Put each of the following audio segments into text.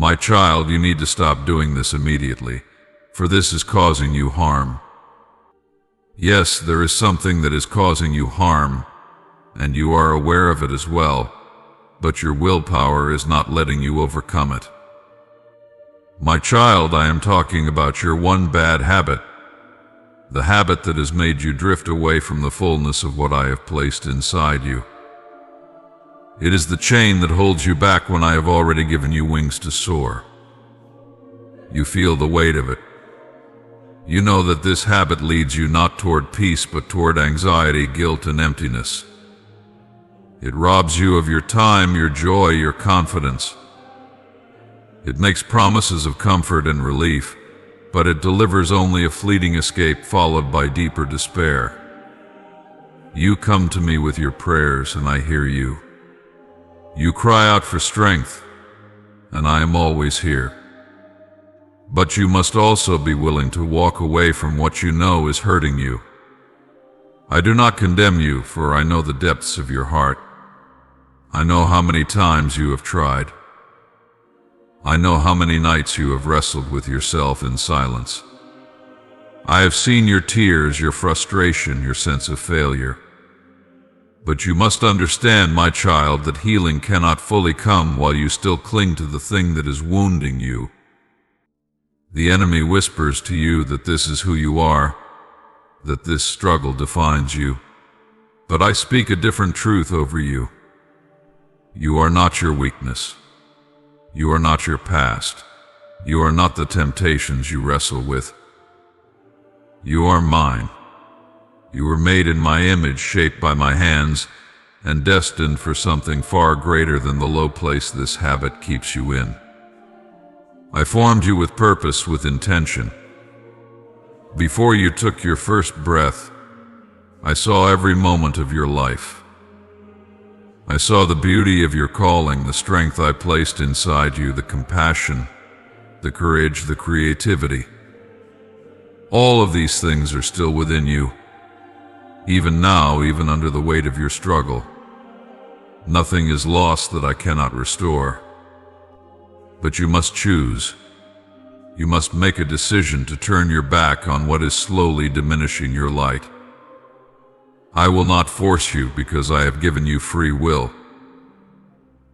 My child, you need to stop doing this immediately, for this is causing you harm. Yes, there is something that is causing you harm, and you are aware of it as well, but your willpower is not letting you overcome it. My child, I am talking about your one bad habit, the habit that has made you drift away from the fullness of what I have placed inside you. It is the chain that holds you back when I have already given you wings to soar. You feel the weight of it. You know that this habit leads you not toward peace but toward anxiety, guilt, and emptiness. It robs you of your time, your joy, your confidence. It makes promises of comfort and relief, but it delivers only a fleeting escape followed by deeper despair. You come to me with your prayers, and I hear you. You cry out for strength, and I am always here. But you must also be willing to walk away from what you know is hurting you. I do not condemn you, for I know the depths of your heart. I know how many times you have tried. I know how many nights you have wrestled with yourself in silence. I have seen your tears, your frustration, your sense of failure. But you must understand, my child, that healing cannot fully come while you still cling to the thing that is wounding you. The enemy whispers to you that this is who you are, that this struggle defines you. But I speak a different truth over you. You are not your weakness. You are not your past. You are not the temptations you wrestle with. You are mine. You were made in my image, shaped by my hands, and destined for something far greater than the low place this habit keeps you in. I formed you with purpose, with intention. Before you took your first breath, I saw every moment of your life. I saw the beauty of your calling, the strength I placed inside you, the compassion, the courage, the creativity. All of these things are still within you. Even now, even under the weight of your struggle, nothing is lost that I cannot restore. But you must choose. You must make a decision to turn your back on what is slowly diminishing your light. I will not force you because I have given you free will.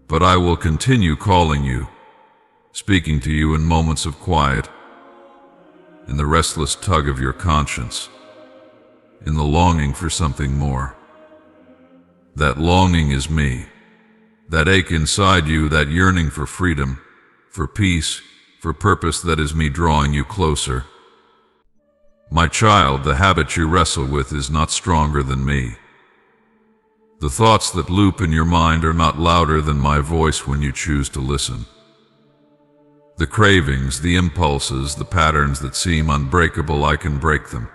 But I will continue calling you, speaking to you in moments of quiet, in the restless tug of your conscience, in the longing for something more. That longing is me. That ache inside you, that yearning for freedom, for peace, for purpose, that is me drawing you closer. My child, the habit you wrestle with is not stronger than me. The thoughts that loop in your mind are not louder than my voice when you choose to listen. The cravings, the impulses, the patterns that seem unbreakable, I can break them.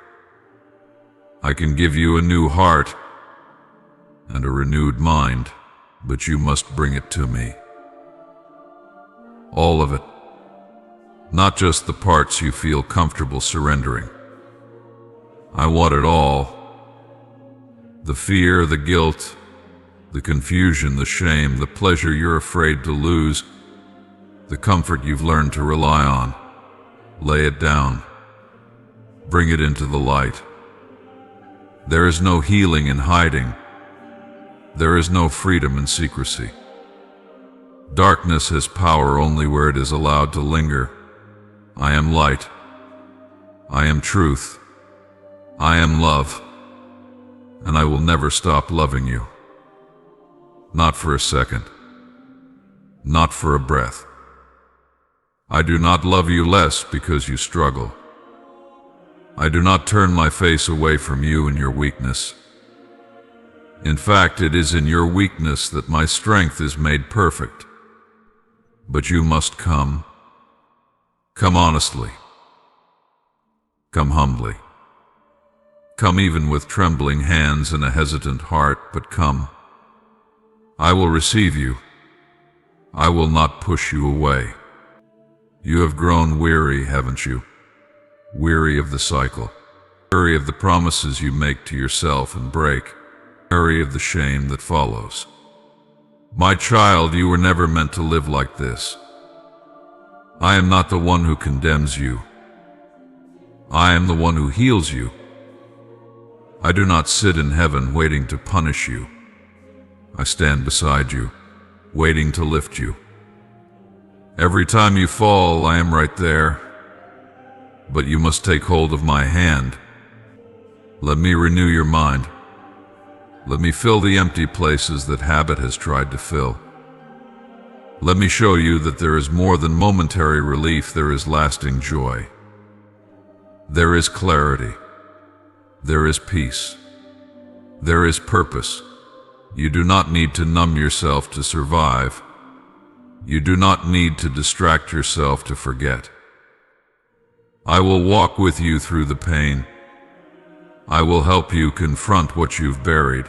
I can give you a new heart and a renewed mind, but you must bring it to me. All of it, not just the parts you feel comfortable surrendering. I want it all. The fear, the guilt, the confusion, the shame, the pleasure you're afraid to lose, the comfort you've learned to rely on. Lay it down. Bring it into the light. There is no healing in hiding. There is no freedom in secrecy. Darkness has power only where it is allowed to linger. I am light. I am truth. I am love. And I will never stop loving you. Not for a second. Not for a breath. I do not love you less because you struggle. I do not turn my face away from you in your weakness. In fact, it is in your weakness that my strength is made perfect. But you must come. Come honestly. Come humbly. Come even with trembling hands and a hesitant heart, but come. I will receive you. I will not push you away. You have grown weary, haven't you? Weary of the cycle. Weary of the promises you make to yourself and break. Weary of the shame that follows. My child, you were never meant to live like this. I am not the one who condemns you. I am the one who heals you. I do not sit in heaven waiting to punish you. I stand beside you, waiting to lift you. Every time you fall, I am right there. But you must take hold of my hand. Let me renew your mind. Let me fill the empty places that habit has tried to fill. Let me show you that there is more than momentary relief, there is lasting joy. There is clarity. There is peace. There is purpose. You do not need to numb yourself to survive. You do not need to distract yourself to forget. I will walk with you through the pain. I will help you confront what you've buried.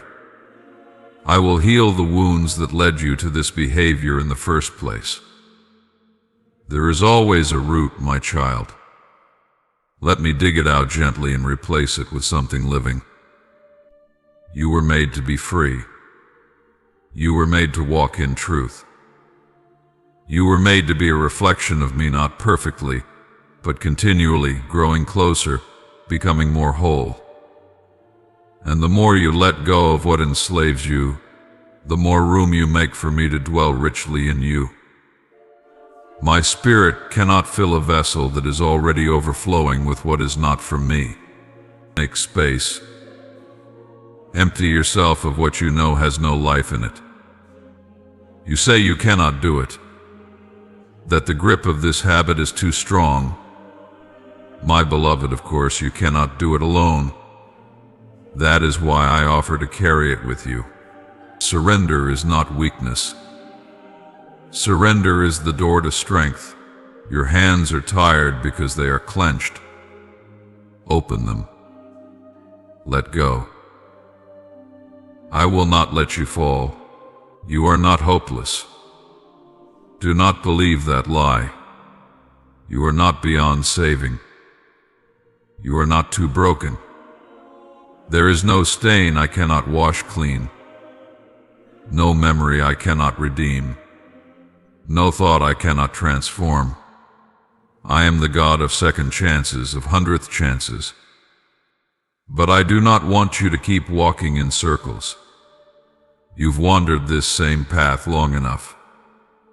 I will heal the wounds that led you to this behavior in the first place. There is always a root, my child. Let me dig it out gently and replace it with something living. You were made to be free. You were made to walk in truth. You were made to be a reflection of me, not perfectly, but continually growing closer, becoming more whole. And the more you let go of what enslaves you, the more room you make for me to dwell richly in you. My spirit cannot fill a vessel that is already overflowing with what is not from me. Make space. Empty yourself of what you know has no life in it. You say you cannot do it, that the grip of this habit is too strong. My beloved, of course, you cannot do it alone. That is why I offer to carry it with you. Surrender is not weakness. Surrender is the door to strength. Your hands are tired because they are clenched. Open them. Let go. I will not let you fall. You are not hopeless. Do not believe that lie. You are not beyond saving. You are not too broken. There is no stain I cannot wash clean. No memory I cannot redeem. No thought I cannot transform. I am the God of second chances, of hundredth chances. But I do not want you to keep walking in circles. You've wandered this same path long enough.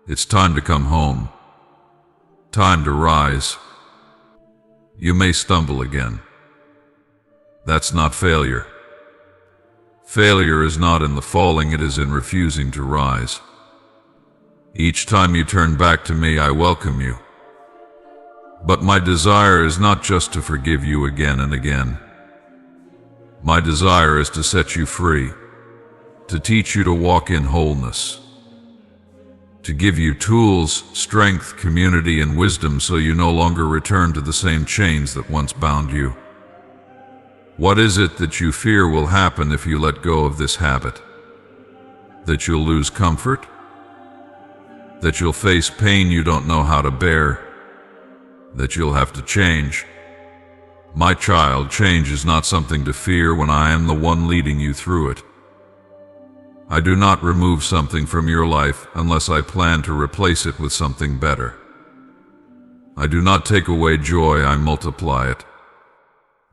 It's time to come home. Time to rise. You may stumble again. That's not failure. Failure is not in the falling, it is in refusing to rise. Each time you turn back to me, I welcome you. But my desire is not just to forgive you again and again. My desire is to set you free, to teach you to walk in wholeness, to give you tools, strength, community, and wisdom so you no longer return to the same chains that once bound you. What is it that you fear will happen if you let go of this habit? That you'll lose comfort? That you'll face pain you don't know how to bear? That you'll have to change? My child, change is not something to fear when I am the one leading you through it. I do not remove something from your life unless I plan to replace it with something better. I do not take away joy, I multiply it.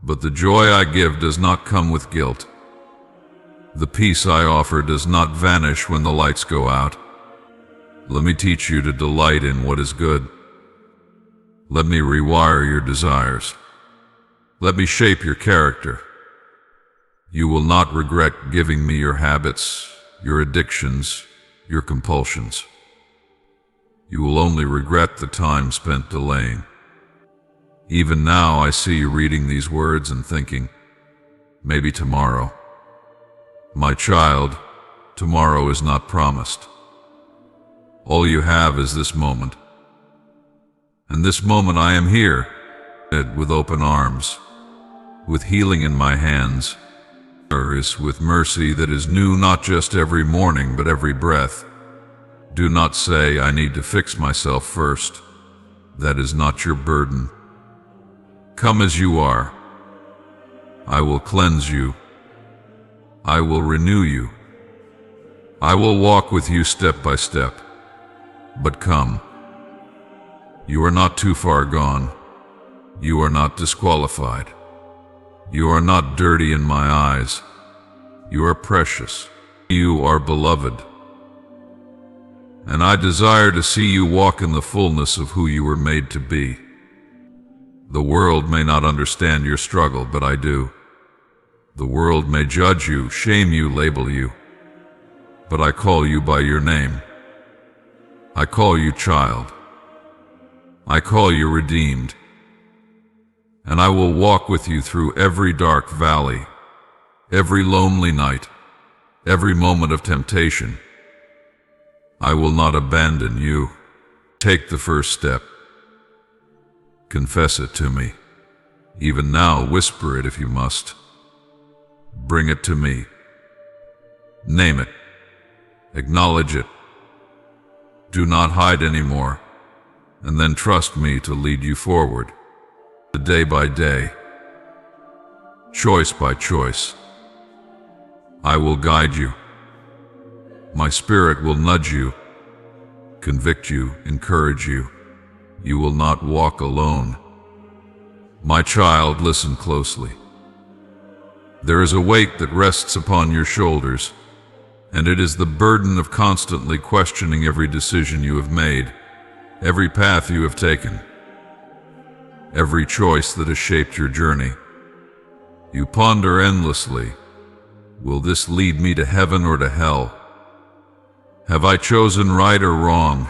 But the joy I give does not come with guilt. The peace I offer does not vanish when the lights go out. Let me teach you to delight in what is good. Let me rewire your desires. Let me shape your character. You will not regret giving me your habits, your addictions, your compulsions. You will only regret the time spent delaying. Even now I see you reading these words and thinking, maybe tomorrow. My child, tomorrow is not promised. All you have is this moment. And this moment I am here, with open arms, with healing in my hands, with mercy that is new not just every morning but every breath. Do not say, I need to fix myself first. That is not your burden. Come as you are. I will cleanse you. I will renew you. I will walk with you step by step. But come. You are not too far gone. You are not disqualified. You are not dirty in my eyes. You are precious. You are beloved. And I desire to see you walk in the fullness of who you were made to be. The world may not understand your struggle, but I do. The world may judge you, shame you, label you. But I call you by your name. I call you child. I call you redeemed. And I will walk with you through every dark valley, every lonely night, every moment of temptation. I will not abandon you. Take the first step. Confess it to me. Even now, whisper it if you must. Bring it to me. Name it. Acknowledge it. Do not hide anymore, and then trust me to lead you forward, day by day, choice by choice. I will guide you. My spirit will nudge you, convict you, encourage you. You will not walk alone. My child, listen closely. There is a weight that rests upon your shoulders, and it is the burden of constantly questioning every decision you have made, every path you have taken, every choice that has shaped your journey. You ponder endlessly, will this lead me to heaven or to hell? Have I chosen right or wrong?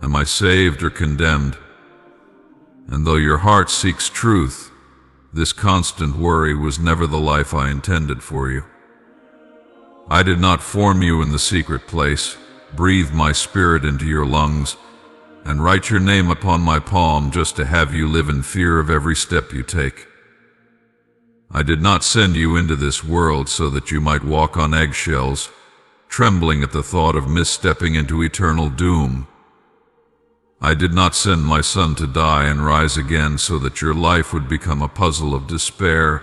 Am I saved or condemned? And though your heart seeks truth, this constant worry was never the life I intended for you. I did not form you in the secret place, breathe my spirit into your lungs, and write your name upon my palm just to have you live in fear of every step you take. I did not send you into this world so that you might walk on eggshells, trembling at the thought of misstepping into eternal doom. I did not send my son to die and rise again so that your life would become a puzzle of despair,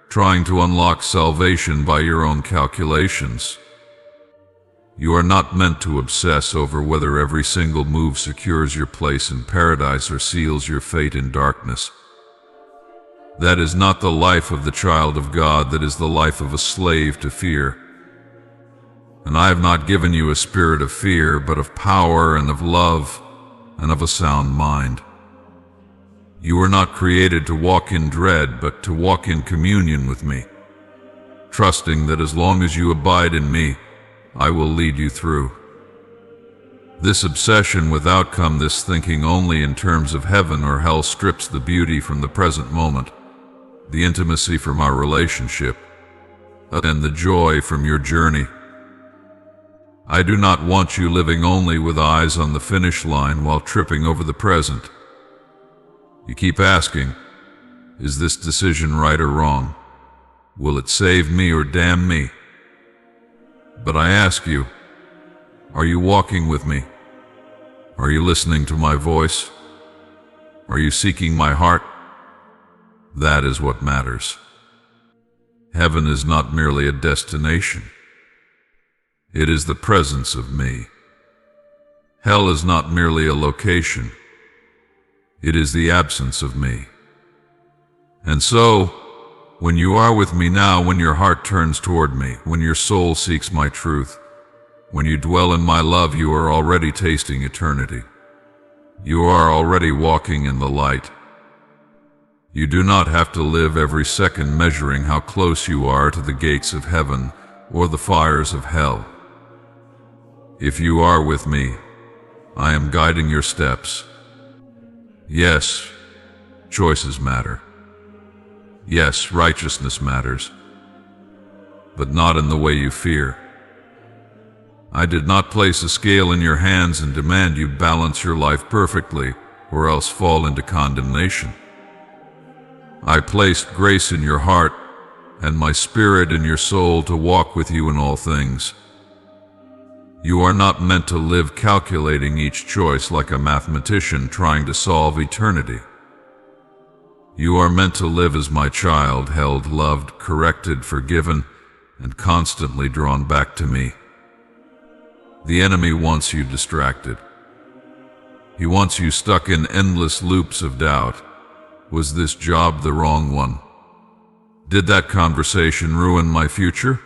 trying to unlock salvation by your own calculations. You are not meant to obsess over whether every single move secures your place in paradise or seals your fate in darkness. That is not the life of the child of God, that is the life of a slave to fear. And I have not given you a spirit of fear, but of power and of love and of a sound mind. You were not created to walk in dread, but to walk in communion with me, trusting that as long as you abide in me, I will lead you through. This obsession with outcome, this thinking only in terms of heaven or hell, strips the beauty from the present moment, the intimacy from our relationship, and the joy from your journey. I do not want you living only with eyes on the finish line while tripping over the present. You keep asking, is this decision right or wrong? Will it save me or damn me? But I ask you, are you walking with me? Are you listening to my voice? Are you seeking my heart? That is what matters. Heaven is not merely a destination. It is the presence of me. Hell is not merely a location. It is the absence of me. And so, when you are with me now, when your heart turns toward me, when your soul seeks my truth, when you dwell in my love, you are already tasting eternity. You are already walking in the light. You do not have to live every second measuring how close you are to the gates of heaven or the fires of hell. If you are with me, I am guiding your steps. Yes, choices matter. Yes, righteousness matters, but not in the way you fear. I did not place a scale in your hands and demand you balance your life perfectly, or else fall into condemnation. I placed grace in your heart and my spirit in your soul to walk with you in all things. You are not meant to live calculating each choice like a mathematician trying to solve eternity. You are meant to live as my child, held, loved, corrected, forgiven, and constantly drawn back to me. The enemy wants you distracted. He wants you stuck in endless loops of doubt. Was this job the wrong one? Did that conversation ruin my future?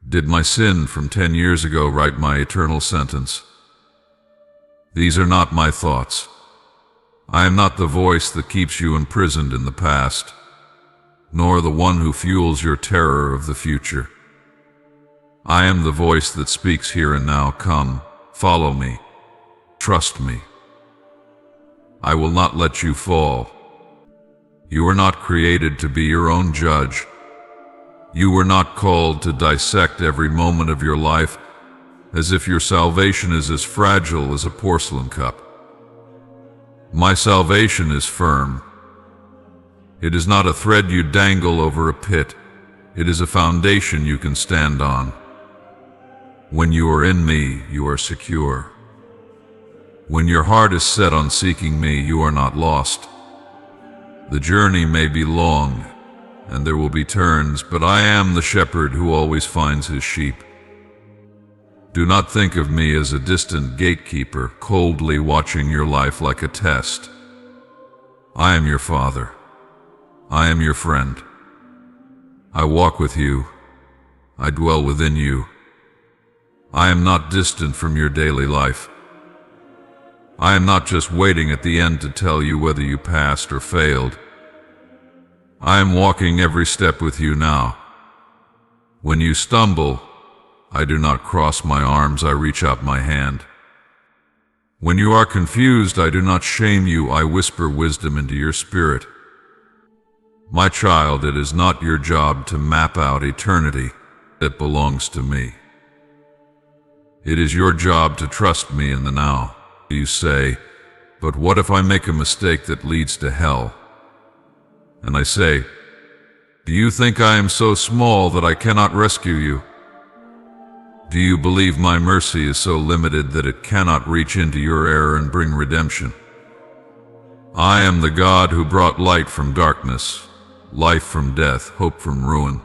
Did my sin from 10 years ago write my eternal sentence? These are not my thoughts. I am not the voice that keeps you imprisoned in the past, nor the one who fuels your terror of the future. I am the voice that speaks here and now. Come, follow me, trust me. I will not let you fall. You were not created to be your own judge. You were not called to dissect every moment of your life as if your salvation is as fragile as a porcelain cup. My salvation is firm. It is not a thread you dangle over a pit. It is a foundation you can stand on. When you are in me, you are secure. When your heart is set on seeking me, you are not lost. The journey may be long, and there will be turns, but I am the shepherd who always finds his sheep. Do not think of me as a distant gatekeeper, coldly watching your life like a test. I am your father. I am your friend. I walk with you. I dwell within you. I am not distant from your daily life. I am not just waiting at the end to tell you whether you passed or failed. I am walking every step with you now. When you stumble, I do not cross my arms, I reach out my hand. When you are confused, I do not shame you, I whisper wisdom into your spirit. My child, it is not your job to map out eternity. It belongs to me. It is your job to trust me in the now. You say, but what if I make a mistake that leads to hell? And I say, do you think I am so small that I cannot rescue you? Do you believe my mercy is so limited that it cannot reach into your error and bring redemption? I am the God who brought light from darkness, life from death, hope from ruin.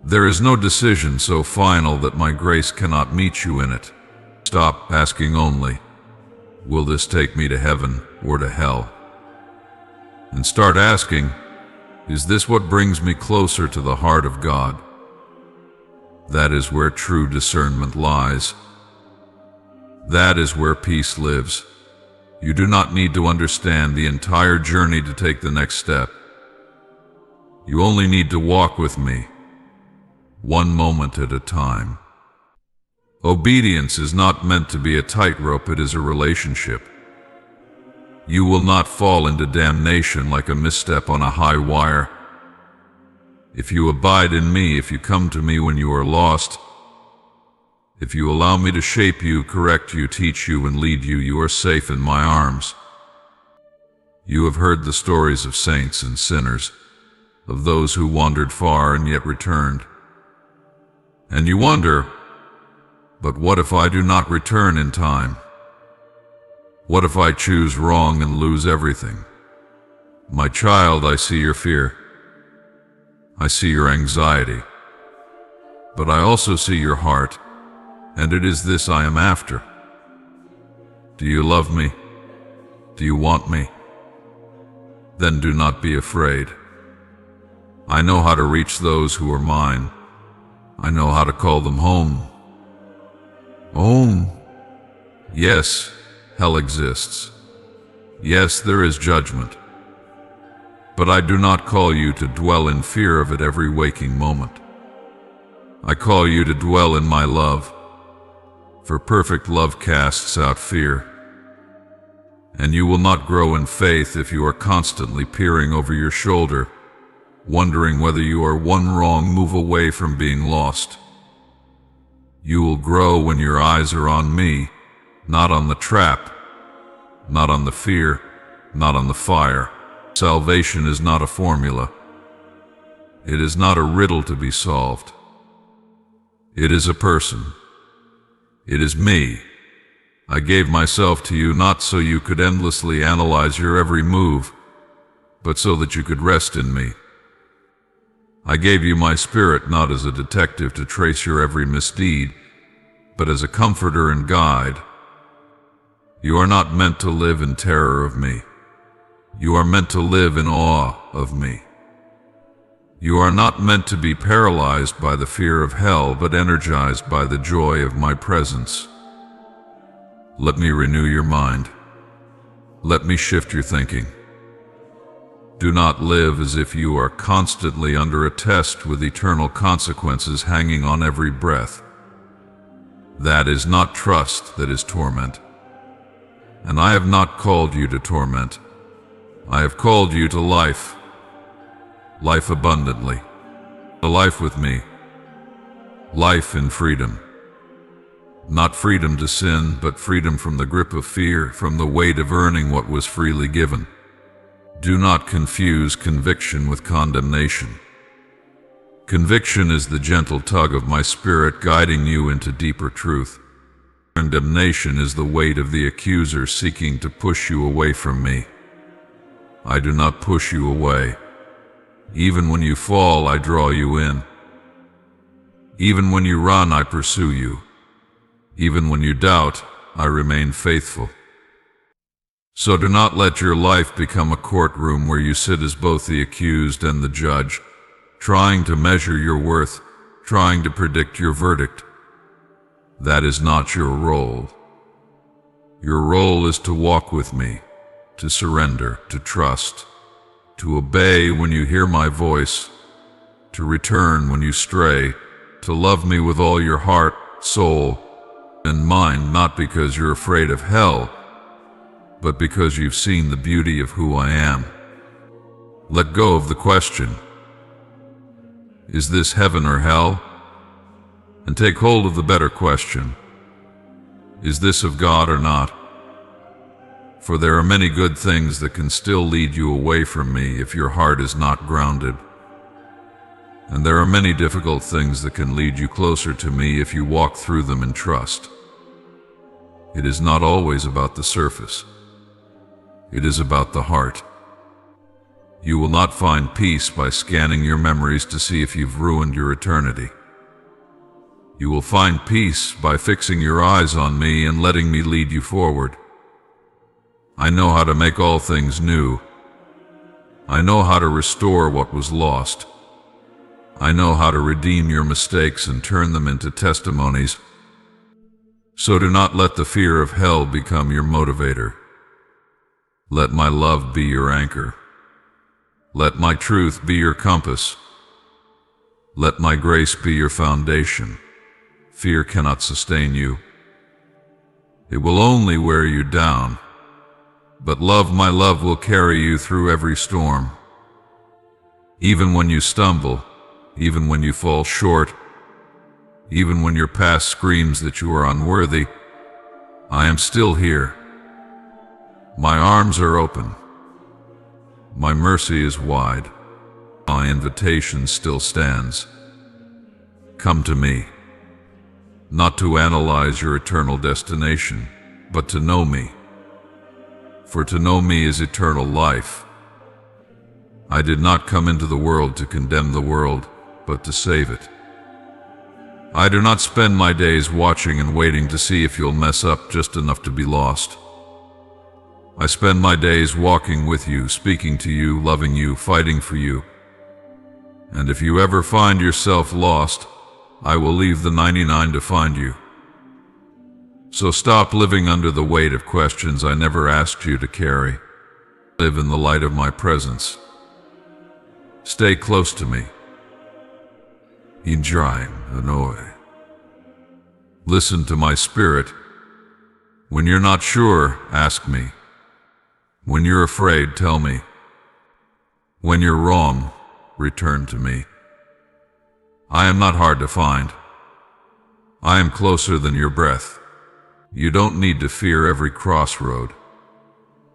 There is no decision so final that my grace cannot meet you in it. Stop asking only, will this take me to heaven or to hell? And start asking, is this what brings me closer to the heart of God? That is where true discernment lies. That is where peace lives. You do not need to understand the entire journey to take the next step. You only need to walk with me, one moment at a time. Obedience is not meant to be a tightrope, it is a relationship. You will not fall into damnation like a misstep on a high wire. If you abide in me, if you come to me when you are lost, if you allow me to shape you, correct you, teach you, and lead you, you are safe in my arms. You have heard the stories of saints and sinners, of those who wandered far and yet returned. And you wonder, but what if I do not return in time? What if I choose wrong and lose everything? My child, I see your fear. I see your anxiety. But I also see your heart, and it is this I am after. Do you love me? Do you want me? Then do not be afraid. I know how to reach those who are mine. I know how to call them home. Home. Yes, hell exists. Yes, there is judgment. But I do not call you to dwell in fear of it every waking moment. I call you to dwell in my love, for perfect love casts out fear. And you will not grow in faith if you are constantly peering over your shoulder, wondering whether you are one wrong move away from being lost. You will grow when your eyes are on me, not on the trap, not on the fear, not on the fire. Salvation is not a formula. It is not a riddle to be solved. It is a person. It is me. I gave myself to you not so you could endlessly analyze your every move, but so that you could rest in me. I gave you my spirit not as a detective to trace your every misdeed, but as a comforter and guide. You are not meant to live in terror of me. You are meant to live in awe of me. You are not meant to be paralyzed by the fear of hell, but energized by the joy of my presence. Let me renew your mind. Let me shift your thinking. Do not live as if you are constantly under a test with eternal consequences hanging on every breath. That is not trust, that is torment. And I have not called you to torment. I have called you to life. Life abundantly. A life with me. Life in freedom. Not freedom to sin, but freedom from the grip of fear, from the weight of earning what was freely given. Do not confuse conviction with condemnation. Conviction is the gentle tug of my spirit guiding you into deeper truth. Condemnation is the weight of the accuser seeking to push you away from me. I do not push you away. Even when you fall, I draw you in. Even when you run, I pursue you. Even when you doubt, I remain faithful. So do not let your life become a courtroom where you sit as both the accused and the judge, trying to measure your worth, trying to predict your verdict. That is not your role. Your role is to walk with me, to surrender, to trust, to obey when you hear my voice, to return when you stray, to love me with all your heart, soul, and mind, not because you're afraid of hell, but because you've seen the beauty of who I am. Let go of the question, is this heaven or hell? And take hold of the better question, is this of God or not? For there are many good things that can still lead you away from me if your heart is not grounded. And there are many difficult things that can lead you closer to me if you walk through them in trust. It is not always about the surface. It is about the heart. You will not find peace by scanning your memories to see if you've ruined your eternity. You will find peace by fixing your eyes on me and letting me lead you forward. I know how to make all things new. I know how to restore what was lost. I know how to redeem your mistakes and turn them into testimonies. So do not let the fear of hell become your motivator. Let my love be your anchor. Let my truth be your compass. Let my grace be your foundation. Fear cannot sustain you. It will only wear you down. But love, my love, will carry you through every storm. Even when you stumble, even when you fall short, even when your past screams that you are unworthy, I am still here. My arms are open. My mercy is wide. My invitation still stands. Come to me, not to analyze your eternal destination, but to know me. For to know me is eternal life. I did not come into the world to condemn the world, but to save it. I do not spend my days watching and waiting to see if you'll mess up just enough to be lost. I spend my days walking with you, speaking to you, loving you, fighting for you. And if you ever find yourself lost, I will leave the 99 to find you. So stop living under the weight of questions I never asked you to carry. Live in the light of my presence. Stay close to me. Enjoy, annoy. Listen to my spirit. When you're not sure, ask me. When you're afraid, tell me. When you're wrong, return to me. I am not hard to find. I am closer than your breath. You don't need to fear every crossroad.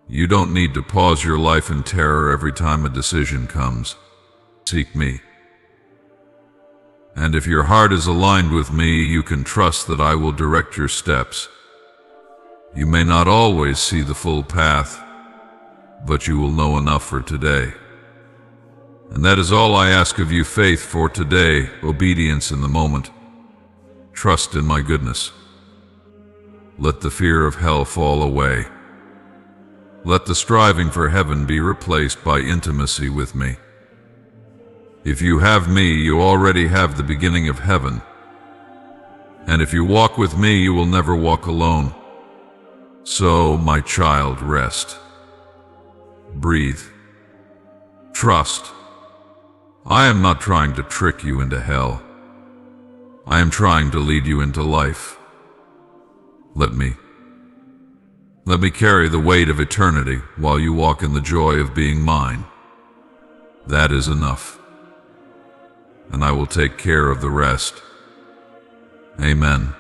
You don't need to pause your life in terror every time a decision comes. Seek me. And if your heart is aligned with me, you can trust that I will direct your steps. You may not always see the full path, but you will know enough for today. And that is all I ask of you: faith for today, obedience in the moment, trust in my goodness. Let the fear of hell fall away. Let the striving for heaven be replaced by intimacy with me. If you have me, you already have the beginning of heaven. And if you walk with me, you will never walk alone. So, my child, rest. Breathe. Trust. I am not trying to trick you into hell. I am trying to lead you into life. Let me carry the weight of eternity while you walk in the joy of being mine. That is enough. And I will take care of the rest. Amen.